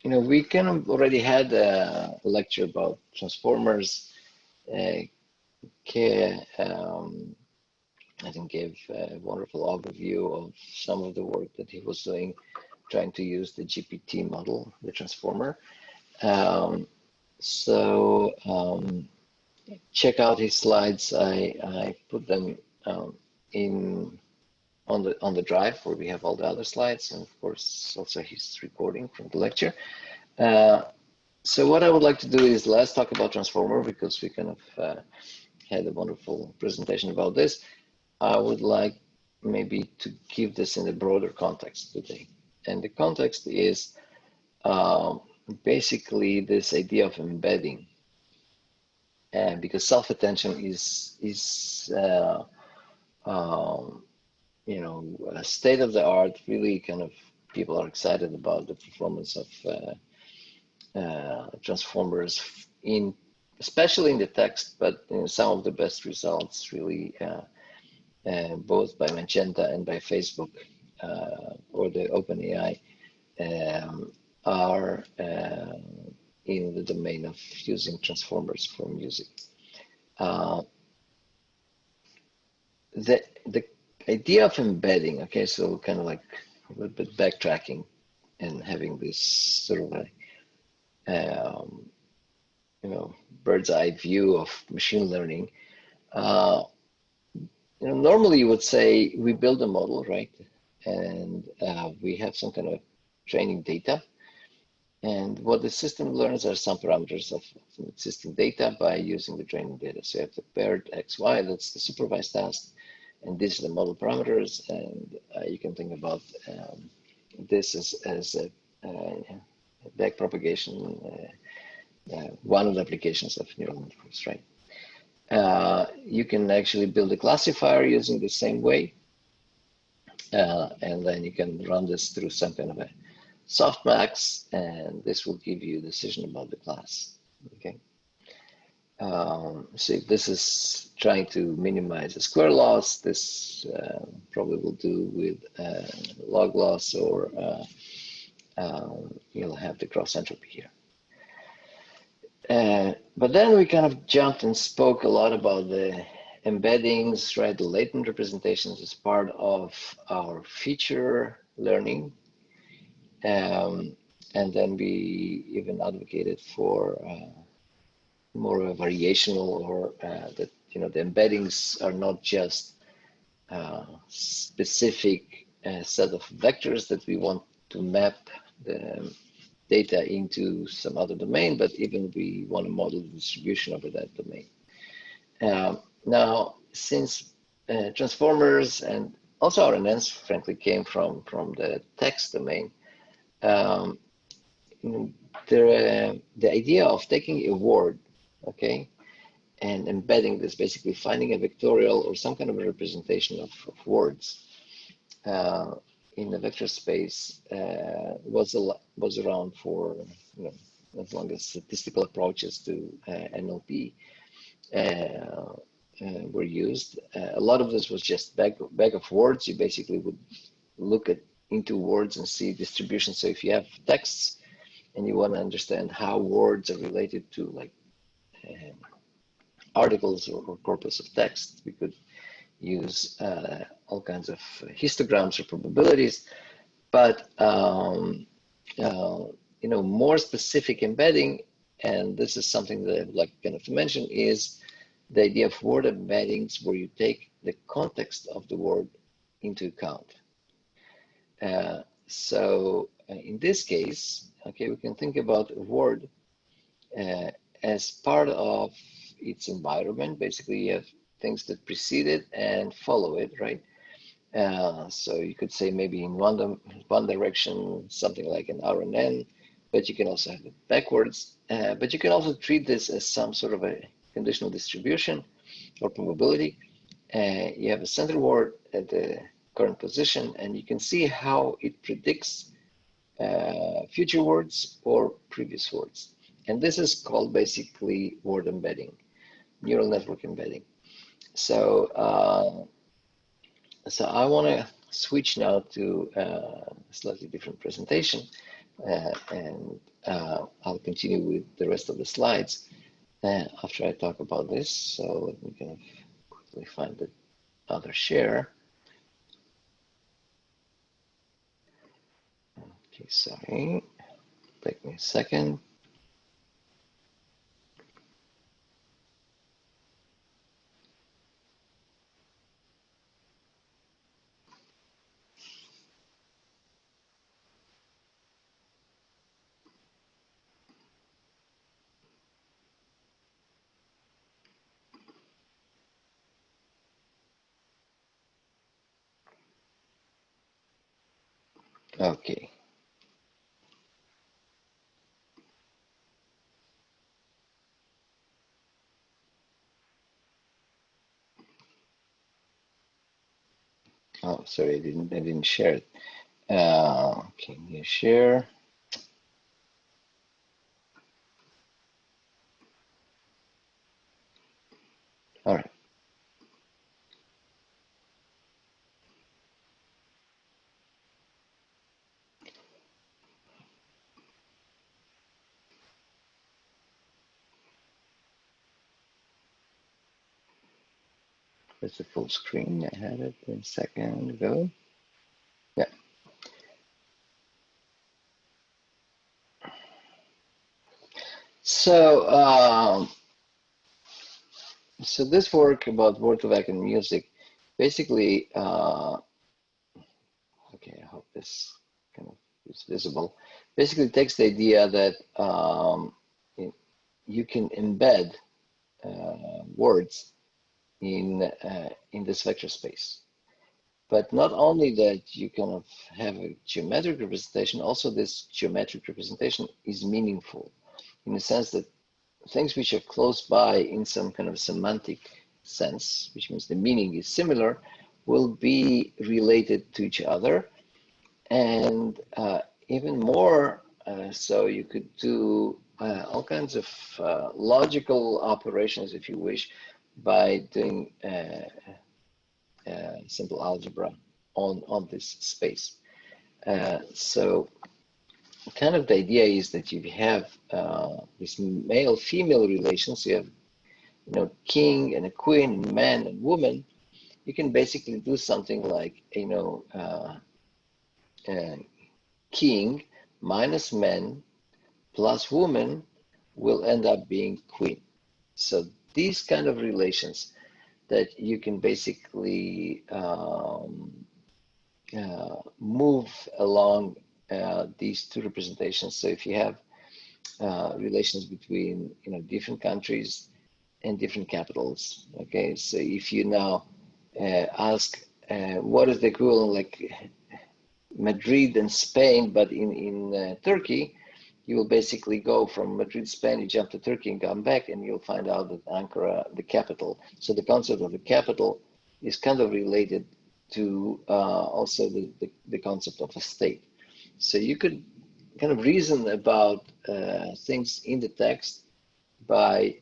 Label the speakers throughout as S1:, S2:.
S1: We kind of already had a lecture about transformers. Kay, I think, gave a wonderful overview of some of the work that he was doing, trying to use the GPT model, the transformer. Check out his slides. I put them on the drive where we have all the other slides, and of course also his recording from the lecture. So what I would like to do is let's talk about transformer, because we kind of had a wonderful presentation about this. I would like maybe to give this in a broader context today, and the context is basically this idea of embedding, and because self-attention is a state of the art. Really, kind of people are excited about the performance of transformers especially in the text, but some of the best results really both by Magenta and by Facebook or the OpenAI are in the domain of using transformers for music. The idea of embedding, okay, so kind of like a little bit backtracking and having this sort of bird's eye view of machine learning. Normally you would say we build a model, right? And we have some kind of training data. And what the system learns are some parameters of existing data by using the training data. So you have the paired XY, that's the supervised task. And these are the model parameters. And you can think about this as a backpropagation, one of the applications of neural networks, right? You can actually build a classifier using the same way. And then you can run this through some kind of a softmax, and this will give you a decision about the class, okay? So if this is trying to minimize the square loss, this probably will do with log loss, or you'll have the cross entropy here. But then we kind of jumped and spoke a lot about the embeddings, right? The latent representations as part of our feature learning. And then we even advocated for more of a variational, or that the embeddings are not just specific set of vectors that we want to map the data into some other domain, but even we want to model the distribution over that domain. Now, since transformers and also RNNs, frankly, came from the text domain, the idea of taking a word, okay, and embedding this, basically finding a vectorial or some kind of a representation of words in the vector space was around for as long as statistical approaches to NLP were used. A lot of this was just bag of words. You basically would look into words and see distribution. So if you have texts and you want to understand how words are related to like articles or corpus of text, we could use all kinds of histograms or probabilities, but more specific embedding, and this is something that I would like kind of to mention, is the idea of word embeddings, where you take the context of the word into account. So in this case, okay, we can think about a word as part of its environment. Basically, you have things that precede it and follow it, right? So you could say maybe in one direction, something like an RNN, but you can also have it backwards. But you can also treat this as some sort of a conditional distribution or probability. You have a center word at the current position, and you can see how it predicts future words or previous words. And this is called basically word embedding, neural network embedding. So, so I want to switch now to a slightly different presentation, and I'll continue with the rest of the slides after I talk about this. So let me kind of quickly find the other share. Okay, sorry, take me a second. Okay. Oh, sorry, I didn't share it. Can you share? All right. That's the full screen. I had it a second ago. Yeah. So, so this work about Word2Vec and music, basically, okay, I hope this kind of is visible. Basically, takes the idea that you can embed words in this vector space. But not only that you kind of have a geometric representation, also this geometric representation is meaningful in the sense that things which are close by in some kind of semantic sense, which means the meaning is similar, will be related to each other. And even more, so you could do all kinds of logical operations, if you wish, by doing simple algebra on this space. So kind of the idea is that you have this male-female relations. You have, king and a queen, man and woman. You can basically do something like, king minus man plus woman will end up being queen. So these kind of relations that you can basically move along these two representations. So if you have relations between different countries and different capitals, okay. So if you now ask what is the equivalent like Madrid and Spain, but in Turkey, you will basically go from Madrid, Spain, you jump to Turkey and come back, and you'll find out that Ankara, the capital. So the concept of the capital is kind of related to also the concept of a state. So you could kind of reason about things in the text by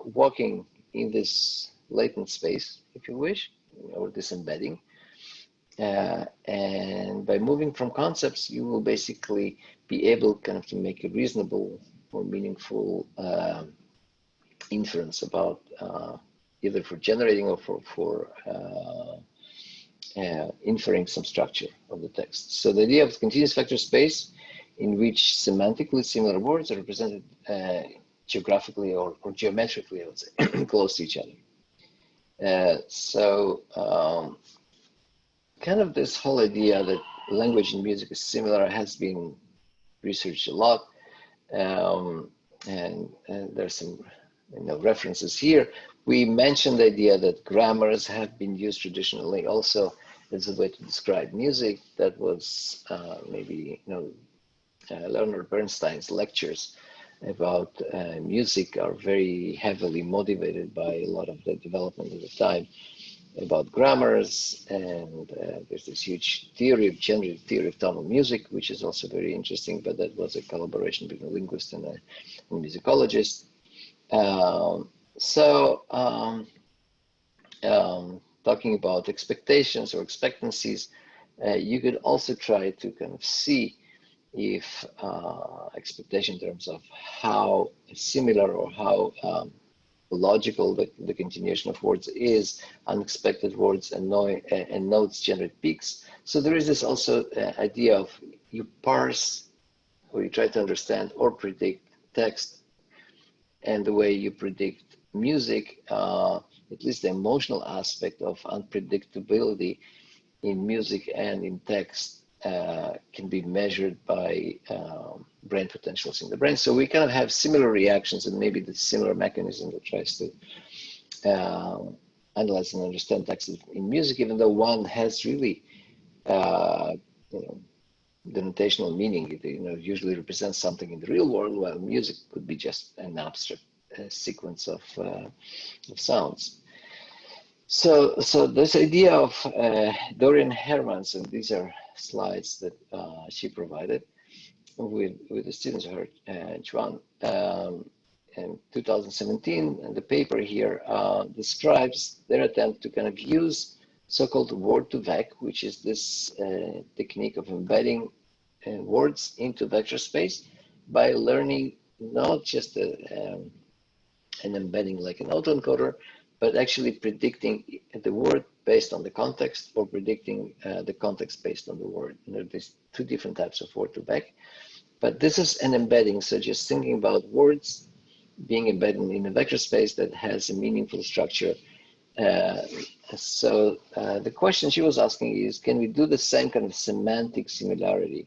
S1: walking in this latent space, if you wish, or this embedding. And by moving from concepts, you will basically be able kind of to make a reasonable or meaningful inference about either for generating or for inferring some structure of the text. So the idea of continuous vector space in which semantically similar words are represented geographically or geometrically, I would say, close to each other. Kind of this whole idea that language and music is similar has been researched a lot, and there's some references here. We mentioned the idea that grammars have been used traditionally also as a way to describe music. That was maybe Leonard Bernstein's lectures about music are very heavily motivated by a lot of the development at the time about grammars, and there's this huge theory of generative theory of tonal music, which is also very interesting, but that was a collaboration between a linguist and a musicologist. Talking about expectations or expectancies, You could also try to kind of see if expectation in terms of how similar or how logical the continuation of words is, unexpected words and notes generate peaks. So there is this also idea of you parse or you try to understand or predict text, and the way you predict music, at least the emotional aspect of unpredictability in music and in text can be measured by brain potentials in the brain. So we kind of have similar reactions and maybe the similar mechanism that tries to analyze and understand text in music, even though one has really, you know, the notational meaning. It, you know, usually represents something in the real world, while music could be just an abstract sequence of sounds. So this idea of Dorian Hermans, and these are slides that she provided with the students of her, Chuan, in 2017, and the paper here describes their attempt to kind of use so-called Word2Vec, which is this technique of embedding words into vector space by learning not just an embedding like an autoencoder, but actually predicting the word based on the context, or predicting the context based on the word. You know, there's two different types of Word2Vec, but this is an embedding. So just thinking about words being embedded in a vector space that has a meaningful structure. The question she was asking is, can we do the same kind of semantic similarity?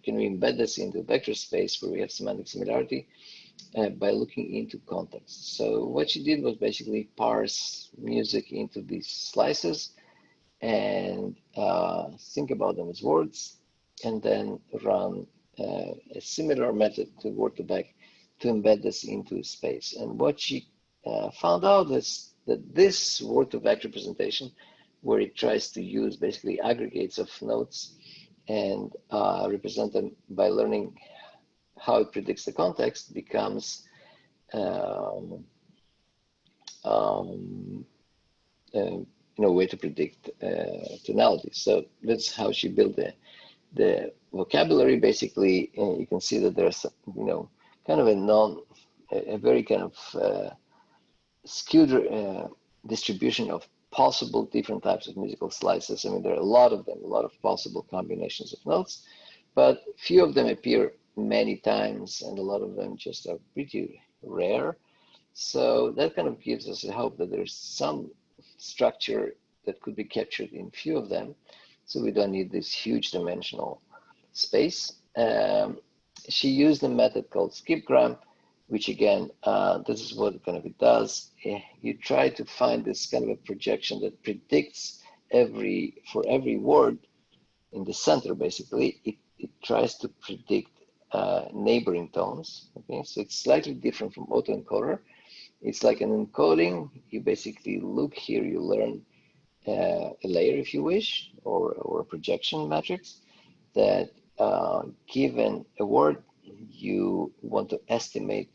S1: Can we embed this into a vector space where we have semantic similarity by looking into context? So what she did was basically parse music into these slices and think about them as words, and then run a similar method to Word2Vec to embed this into space. And what she found out is that this Word2Vec representation, where it tries to use basically aggregates of notes and represent them by learning how it predicts the context, becomes way to predict tonality. So that's how she built the vocabulary. Basically, you can see that there's kind of a very kind of skewed distribution of possible different types of musical slices. I mean, there are a lot of them, a lot of possible combinations of notes, but few of them appear many times, and a lot of them just are pretty rare. So that kind of gives us a hope that there's some structure that could be captured in few of them, so we don't need this huge dimensional space. She used a method called skipgram, which again, this is what kind of it does. You try to find this kind of a projection that predicts for every word in the center. Basically, it tries to predict neighboring tones. Okay, so it's slightly different from autoencoder. It's like an encoding. You basically look here, you learn a layer, if you wish, or a projection matrix that given a word, you want to estimate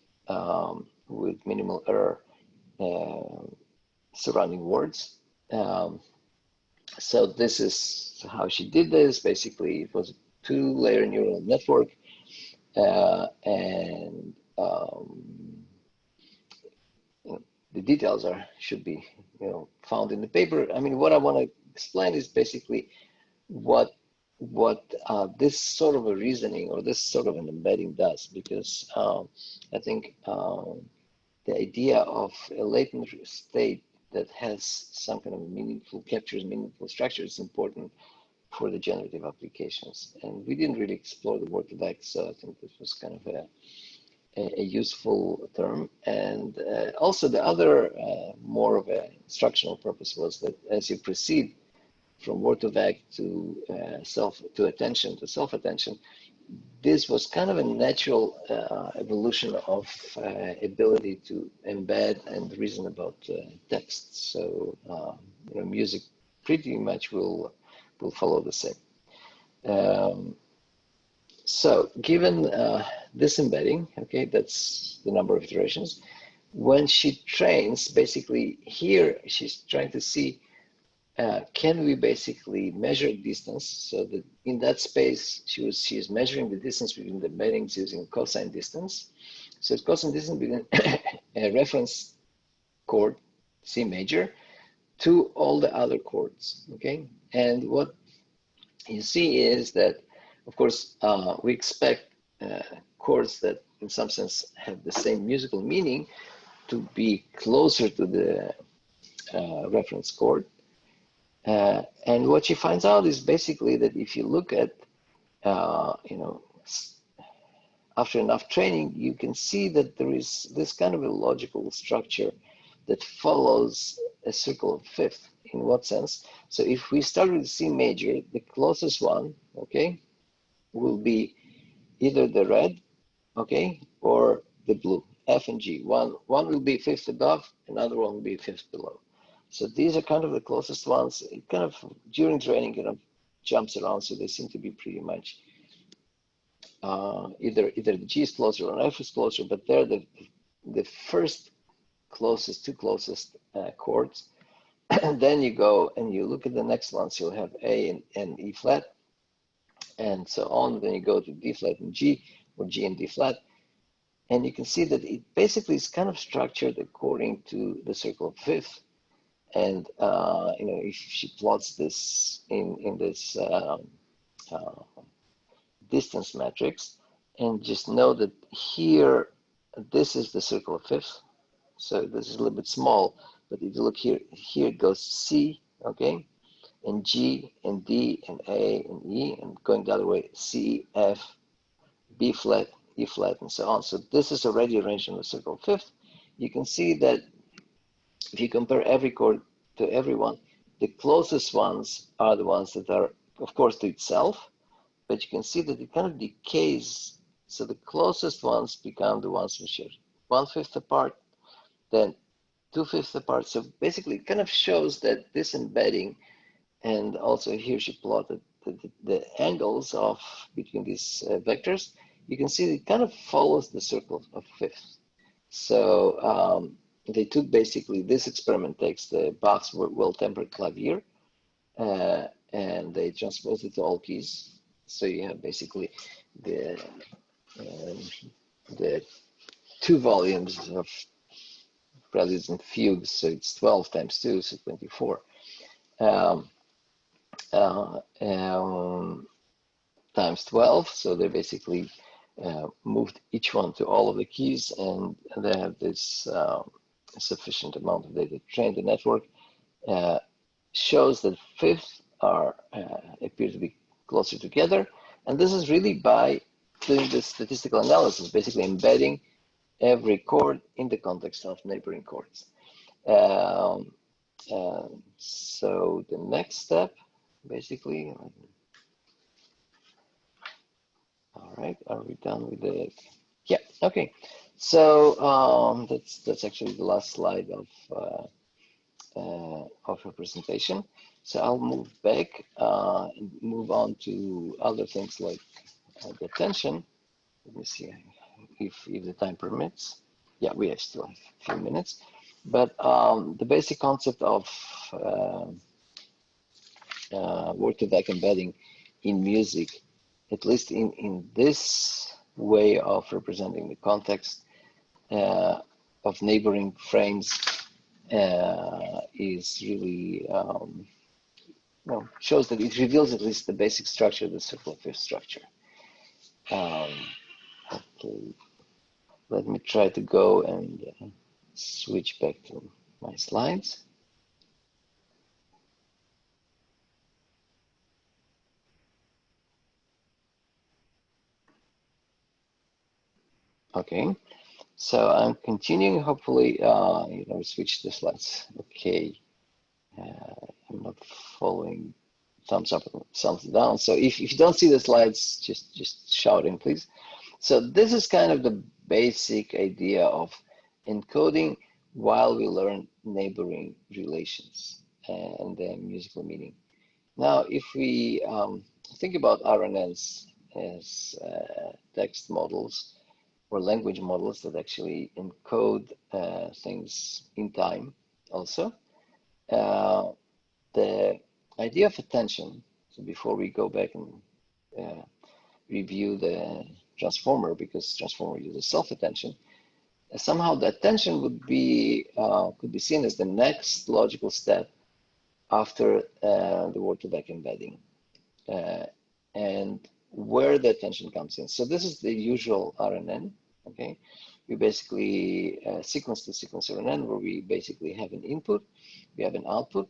S1: with minimal error surrounding words. So this is how she did this. Basically, it was a two-layer neural network, and the details should be found in the paper. I mean, what I want to explain is basically what this sort of a reasoning or this sort of an embedding does, because I think the idea of a latent state that has some kind of captures meaningful structure is important for the generative applications. And we didn't really explore the Word2Vec, so I think this was kind of a useful term. And also the other more of a instructional purpose was that as you proceed from Word2Vec to self-attention, this was kind of a natural evolution of ability to embed and reason about text. So music pretty much will follow the same. So given this embedding, okay, that's the number of iterations. When she trains, basically here she's trying to see can we basically measure distance so that in that space she is measuring the distance between the embeddings using cosine distance. So it's cosine distance between a reference chord C major to all the other chords. Okay, and what you see is that, of course, we expect chords that in some sense have the same musical meaning to be closer to the reference chord. And what she finds out is basically that if you look at, after enough training, you can see that there is this kind of a logical structure that follows a circle of fifth. In what sense? So if we start with C major, the closest one, okay, will be either the red, okay, or the blue, F and G. One will be fifth above, another one will be fifth below. So these are kind of the closest ones. It kind of, during training, kind of jumps around, so they seem to be pretty much either the G is closer or F is closer, but they're the first closest, two closest chords. And then you go and you look at the next ones, you'll have A and E flat, and so on. Then you go to D flat and G, or G and D flat. And you can see that it basically is kind of structured according to the circle of fifth. And if she plots this in this distance matrix, and just know that here, this is the circle of fifth. So this is a little bit small, but if you look here, it goes C, okay, and G and D and A and E, and going the other way, C, F, B flat, E flat, and so on. So this is already arranged in the circle of fifth. You can see that if you compare every chord to everyone, the closest ones are the ones that are, of course, to itself, but you can see that it kind of decays. So the closest ones become the ones which are 1/5 apart, then 2/5 apart. So basically it kind of shows that this embedding, and also here she plotted the angles of between these vectors, you can see it kind of follows the circle of fifth. So they took basically, this experiment takes the Bach's well-tempered clavier and they transposed it to all keys. So you have basically the two volumes of preludes and fugues. So it's 12 times 2, so 24. Times 12. So they basically moved each one to all of the keys, and they have this sufficient amount of data to train the network. Shows that fifths are appear to be closer together, and this is really by doing this statistical analysis, basically embedding every chord in the context of neighboring chords. So the next step, basically, all right, are we done with the? Yeah, okay. So that's actually the last slide of her presentation. So I'll move back and move on to other things like the attention. Let me see if the time permits. Yeah, we still have a few minutes. But the basic concept of Word2Vec embedding in music, at least in this way of representing the context of neighboring frames, is really shows that it reveals at least the basic structure of the circle of fifth structure. Okay, let me try to go and switch back to my slides. Okay, so I'm continuing. Hopefully, switch the slides. Okay, I'm not following. Thumbs up, thumbs down. So if you don't see the slides, just shout in, please. So this is kind of the basic idea of encoding while we learn neighboring relations and the musical meaning. Now, if we think about RNNs as text models or language models that actually encode things in time also, the idea of attention, so before we go back and review the transformer, because transformer uses self-attention, somehow the attention would be could be seen as the next logical step after the Word2Vec embedding, and where the attention comes in. So this is the usual RNN. Okay, we basically sequence to sequence RNN, where we basically have an input, we have an output,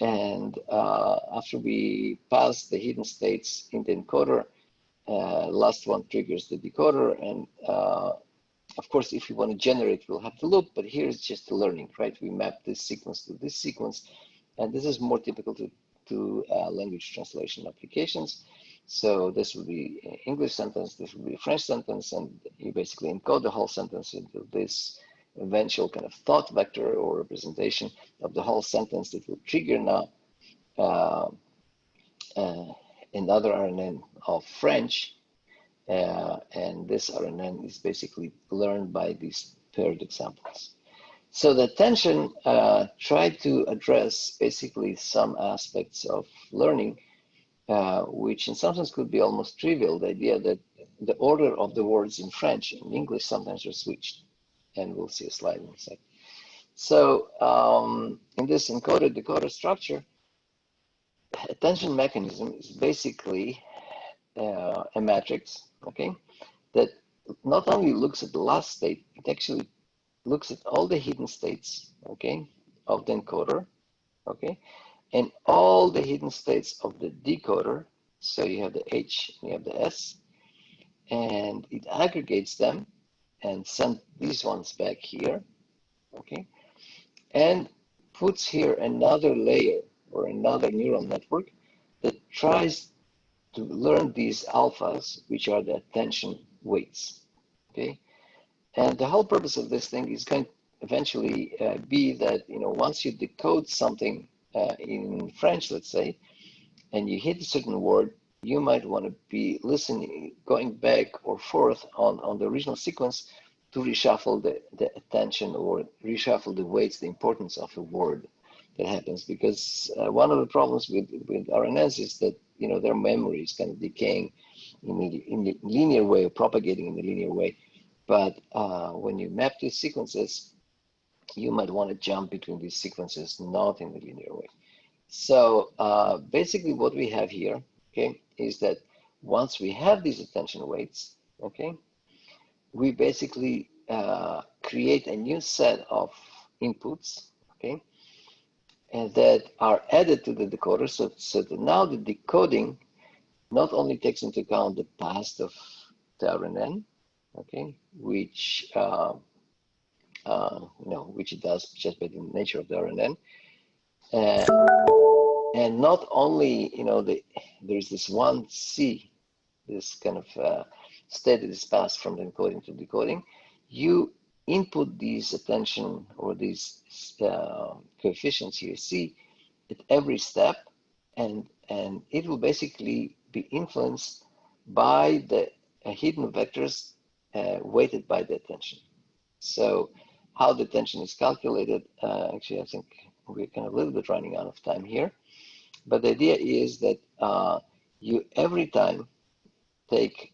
S1: and after we pass the hidden states in the encoder, last one triggers the decoder, and of course, if you want to generate, we'll have to loop, but here it's just learning, right? We map this sequence to this sequence, and this is more typical to language translation applications. So this will be an English sentence, this will be a French sentence, and you basically encode the whole sentence into this eventual kind of thought vector or representation of the whole sentence that will trigger now another RNN of French. And this RNN is basically learned by these paired examples. So the attention tried to address basically some aspects of learning, which in some sense could be almost trivial, the idea that the order of the words in French and English sometimes are switched. And we'll see a slide in a second. So in this encoder decoder structure, attention mechanism is basically a matrix, okay, that not only looks at the last state, it actually looks at all the hidden states, okay, of the encoder, okay, and all the hidden states of the decoder. So you have the H, you have the S, and it aggregates them and sends these ones back here, okay, and puts here another layer or another neural network that tries to learn these alphas, which are the attention weights, okay? And the whole purpose of this thing is going to eventually be that, you know, once you decode something in French, let's say, and you hit a certain word, you might want to be listening, going back or forth on the original sequence to reshuffle the attention or reshuffle the weights, the importance of a word that happens. Because one of the problems with RNNs is that, you know, their memory is kind of decaying in the linear way or propagating in the linear way. But when you map these sequences, you might want to jump between these sequences, not in the linear way. So basically what we have here, okay, is that once we have these attention weights, okay, we basically create a new set of inputs, okay, and that are added to the decoder. So that now the decoding not only takes into account the past of the RNN, okay, which you know, which it does just by the nature of the RNN, and not only, you know, there's this one C, this kind of state that is passed from the encoding to decoding. You input these attention or these coefficients here, C, at every step, and it will basically be influenced by the hidden vectors weighted by the attention. So how the attention is calculated, actually, I think we're kind of a little bit running out of time here, but the idea is that you every time take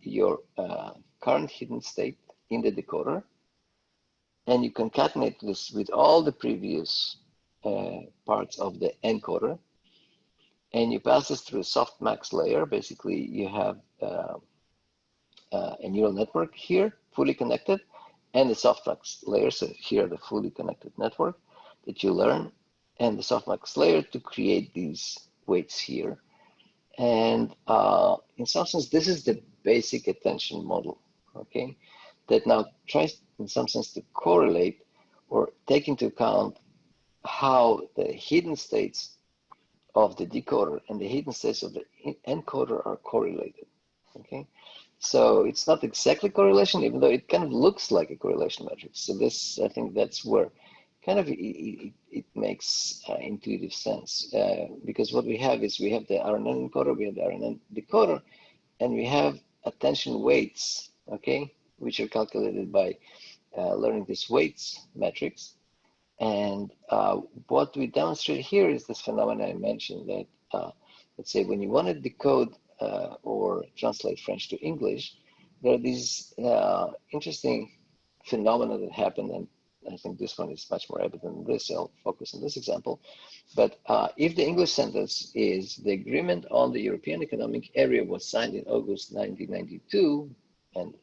S1: your current hidden state in the decoder, and you concatenate this with all the previous parts of the encoder, and you pass this through a softmax layer. Basically, you have a neural network here, fully connected, and the softmax layer. So here, the fully connected network that you learn, and the softmax layer to create these weights here. And in some sense, this is the basic attention model, okay, that now tries in some sense to correlate or take into account how the hidden states of the decoder and the hidden states of the encoder are correlated, okay? So it's not exactly correlation, even though it kind of looks like a correlation matrix. So this, I think that's where kind of it makes intuitive sense, because what we have is we have the RNN encoder, we have the RNN decoder, and we have attention weights, okay, which are calculated by learning this weights matrix. And what we demonstrate here is this phenomenon I mentioned that, let's say, when you want to decode or translate French to English, there are these interesting phenomena that happen, and I think this one is much more evident than this, so I'll focus on this example. But if the English sentence is the agreement on the European Economic Area was signed in August 1992, and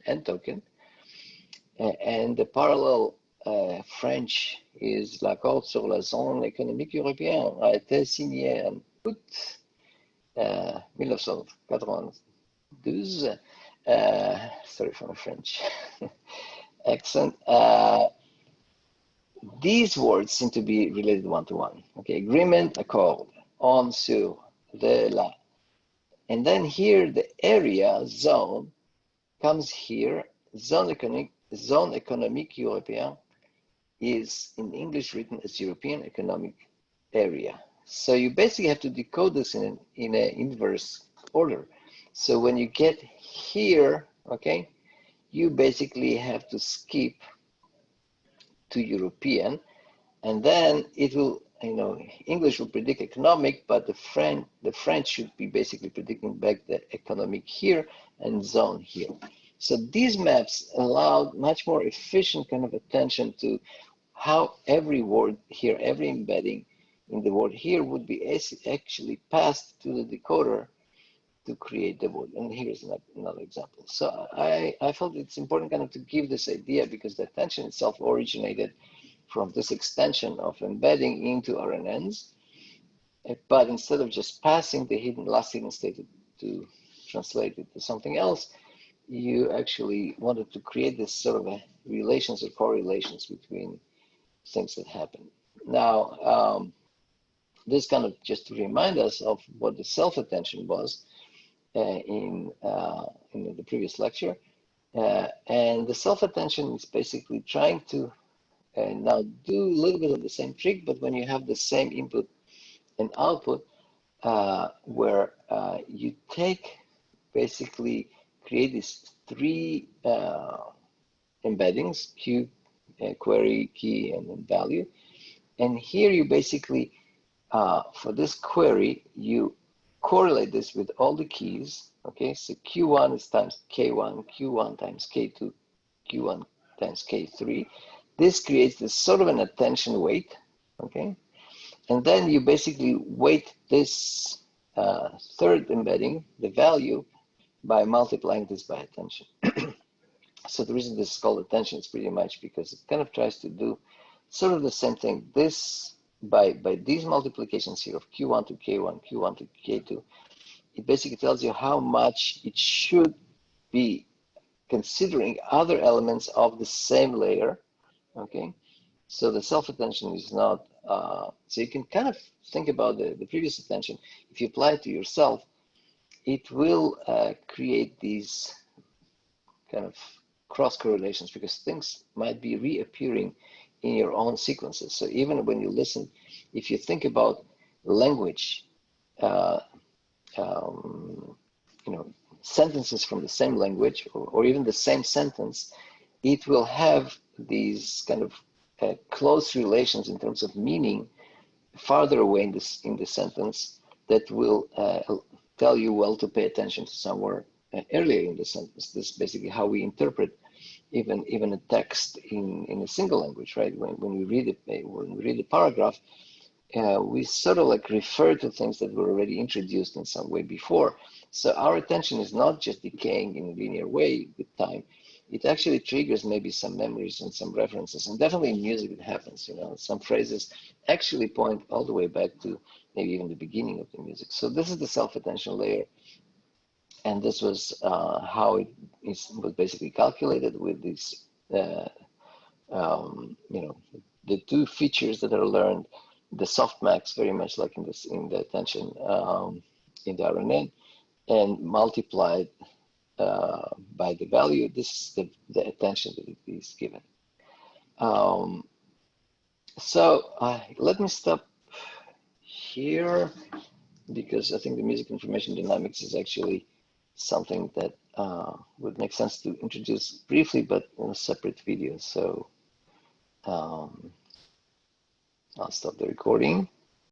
S1: end token, and the parallel French is l'accord sur la zone économique européenne a été signé en août 1992. Sorry for my French accent. These words seem to be related one-to-one. Okay, agreement, accord, on, sur, de, la. And then here the area, zone, comes here. Zone économique européen is in English written as European Economic Area. So you basically have to decode this in an inverse order. So when you get here, okay, you basically have to skip to European, and then it will, English will predict economic, but the French should be basically predicting back the economic here and zone here. So these maps allow much more efficient kind of attention to how every word here, every embedding in the word here would be actually passed to the decoder to create the word. And here's another example. So I felt it's important kind of to give this idea because the attention itself originated from this extension of embedding into RNNs. But instead of just passing the last hidden state to translate it to something else, you actually wanted to create this sort of relations or correlations between things that happen. Now, this kind of just to remind us of what the self-attention was in the previous lecture. And the self-attention is basically trying to now do a little bit of the same trick, but when you have the same input and output, where you take basically create these three embeddings, Q, query, key, and then value. And here you basically, for this query, you correlate this with all the keys. Okay, so Q1 is times K1, Q1 times K2, Q1 times K3. This creates this sort of an attention weight. Okay, and then you basically weight this third embedding, the value, by multiplying this by attention. So the reason this is called attention is pretty much because it kind of tries to do sort of the same thing. This by these multiplications here of Q1 to K1, Q1 to K2, it basically tells you how much it should be considering other elements of the same layer. Okay, so the self-attention is not, so you can kind of think about the previous attention. If you apply it to yourself, it will create these kind of cross correlations because things might be reappearing in your own sequences. So even when you listen, if you think about language, sentences from the same language or even the same sentence, it will have these kind of close relations in terms of meaning farther away in the sentence that will tell you well to pay attention to somewhere earlier in the sentence. This is basically how we interpret even a text in a single language, right? When we read the paragraph, we sort of like refer to things that were already introduced in some way before. So our attention is not just decaying in a linear way with time. It actually triggers maybe some memories and some references, and definitely in music it happens. Some phrases actually point all the way back to maybe even the beginning of the music. So this is the self-attention layer, and this was how it was basically calculated with these, the two features that are learned, the softmax, very much like in the attention in the RNN, and multiplied by the value. This is the attention that it is given. So let me stop here because I think the music information dynamics is actually something that would make sense to introduce briefly, but in a separate video. So I'll stop the recording.